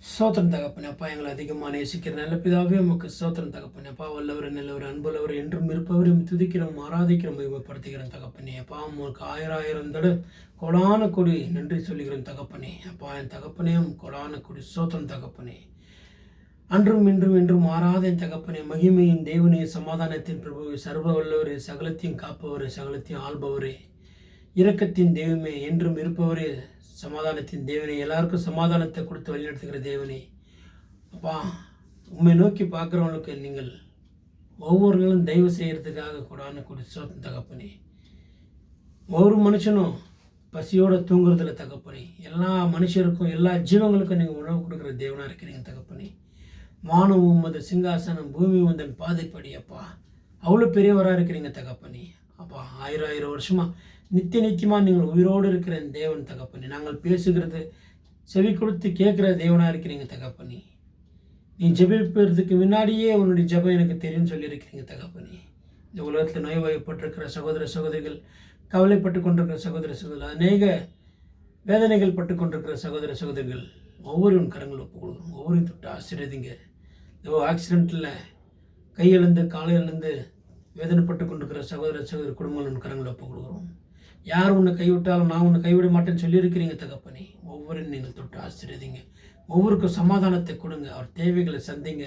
ஸ்தோத்திரம் தகப்பனே. அப்பா, எங்களை அதிகமாக நேசிக்கிற நல்ல பிதாவே, உமக்கு ஸ்தோத்திரம் தகப்பனே. அப்பா, வல்லவர், நல்லவர், அன்புள்ளவர், என்றும் இருப்பவரையும் துதிக்கிறோம், ஆராதிக்கிறோம், மகிமைப்படுத்துகிறோம் தகப்பனே. அப்பா, உங்களுக்கு ஆயிரம் தடவை கொடான கொடி நன்றி சொல்லுகிறோம் தகப்பனே. அப்பா, என் தகப்பனையும் கொடான கொடி ஸ்தோத்திரம் தகப்பனே. அன்றும் இன்றும் என்றும் மாறாத என் தகப்பனே, மகிமையின் தேவனே, சமாதானத்தின் பிரபுவே, சர்வ வல்லவரே, சகலத்தையும் காப்பவரே, சகலத்தையும் ஆள்பவரே, இரக்கத்தின் தெய்வமே, என்றும் இருப்பவரே, சமாதானத்தின் தேவனே, எல்லாருக்கும் சமாதானத்தை கொடுத்து வழிநடத்துகிற தேவனே. அப்பா, உண்மை நோக்கி பார்க்குறவங்களுக்கு நீங்கள் ஒவ்வொரு நாளும் தயவு செய்கிறதுக்காக கூடான கொடி சோத்தம் தகப்பனே. ஒவ்வொரு மனுஷனும் பசியோடு தூங்குறதுல தகப்பனே. எல்லா மனுஷருக்கும் எல்லா ஜீவங்களுக்கும் நீங்கள் உணவு கொடுக்குற தேவனாக இருக்கிறீங்க தகப்பனே. வானம் உமது சிங்காசனம், பூமி உந்தன் பாதைப்படி. அப்பா, அவ்வளோ பெரியவராக இருக்கிறீங்க தகப்பனே. அப்பா, ஆயிரம் வருஷமாக நித்தியமாக நீங்கள் உயிரோடு இருக்கிற தேவன் தகப்பனே. நாங்கள் பேசுகிறது செவி கொடுத்து கேட்குற தேவனாக இருக்கிறீங்க தகப்பனே. நீ ஜெபிப்பதற்கு முன்னாடியே உன்னுடைய ஜெபம் எனக்கு தெரியும்னு சொல்லியிருக்கிறீங்க தகப்பனே. இந்த உலகத்தில் நோய்வாய்ப்பட்டிருக்கிற சகோதர சகோதரிகள், கவலைப்பட்டு கொண்டிருக்கிற சகோதர சகோதரிகள், அநேக வேதனைகள் பட்டு கொண்டிருக்கிற சகோதர சகோதரிகள் ஒவ்வொரு கரங்கள் ஒப்பு கொடுக்குறோம். ஒவ்வொரு தொட்டு ஆசீர்வதிங்க. இந்த ஆக்சிடெண்ட்டில் கையிலேருந்து காலையிலேருந்து வேதனைப்பட்டு கொண்டிருக்கிற சகோதர சகோதரி குடும்பங்களின் கரங்களை ஒப்பு கொடுக்குறோம். யார் உன்னை கைவிட்டாலும் நான் உன்னை கைவிட மாட்டேன்னு சொல்லியிருக்கிறீங்க தகப்பனே. ஒவ்வொரு நீங்கள் தொட்டு ஆசீர்வதிங்க. ஒவ்வொருக்கும் சமாதானத்தை கொடுங்க. அவர் தேவைகளை சந்திங்க.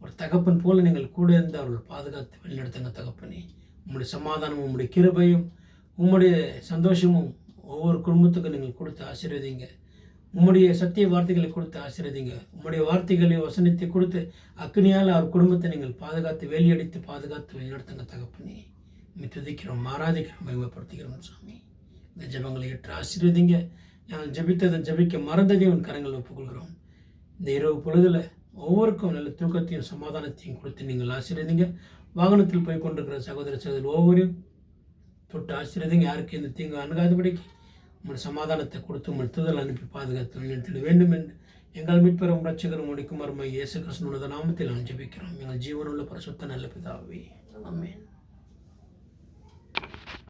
ஒரு தகப்பன் போல நீங்கள் கூட இருந்து அவர்கள் பாதுகாத்து வழிநடத்துங்க தகப்பனே. உங்களுடைய சமாதானமும் உங்களுடைய கிருபையும் உங்களுடைய சந்தோஷமும் ஒவ்வொரு குடும்பத்துக்கும் நீங்கள் கொடுத்து ஆசீர்வதிங்க. உம்முடைய சத்திய வார்த்தைகளை கொடுத்து ஆசீர்வதிங்க. உம்முடைய வார்த்தைகளை வசனத்தை கொடுத்து அக்னியால் அவர் குடும்பத்தை நீங்கள் பாதுகாத்து வேலியடித்து பாதுகாத்து வழிநடத்துங்க தகப்பனே. துதிக்கிறோம், ஆராதிக்கிறோம், மகிமைப்படுத்துகிறோம் சாமி. இந்த ஜெபங்களை ஏற்று ஆசீர்வதிங்க. நான் ஜெபித்ததை ஜெபிக்க மறந்ததையும் உன் கரங்களை ஒப்புக்கொள்கிறோம். இந்த இரவு பொழுதில் ஒவ்வொருக்கும் நல்ல தூக்கத்தையும் சமாதானத்தையும் கொடுத்து நீங்கள் ஆசீர்வதிங்க. வாகனத்தில் போய் கொண்டிருக்கிற சகோதர சகோதரி ஒவ்வொருவரையும் தொட்டு ஆசீர்வதிங்க. யாருக்கு இந்த தீங்கு அணுகாதபடிக்கு உங்கள் சமாதானத்தை கொடுத்து உங்கள் தூதல் அனுப்பி பாதுகாத்து நிறுத்திட வேண்டும் என்று எங்கள் மீட்பெறும் ரட்சகரும் முடிக்கும் மருமை இயேசு கிறிஸ்துவின் நாமத்தில் நான் ஜெபிக்கிறோம். எங்கள் ஜீவனுள்ள பரிசுத்த நல்ல பிதாவே, ஆமென்.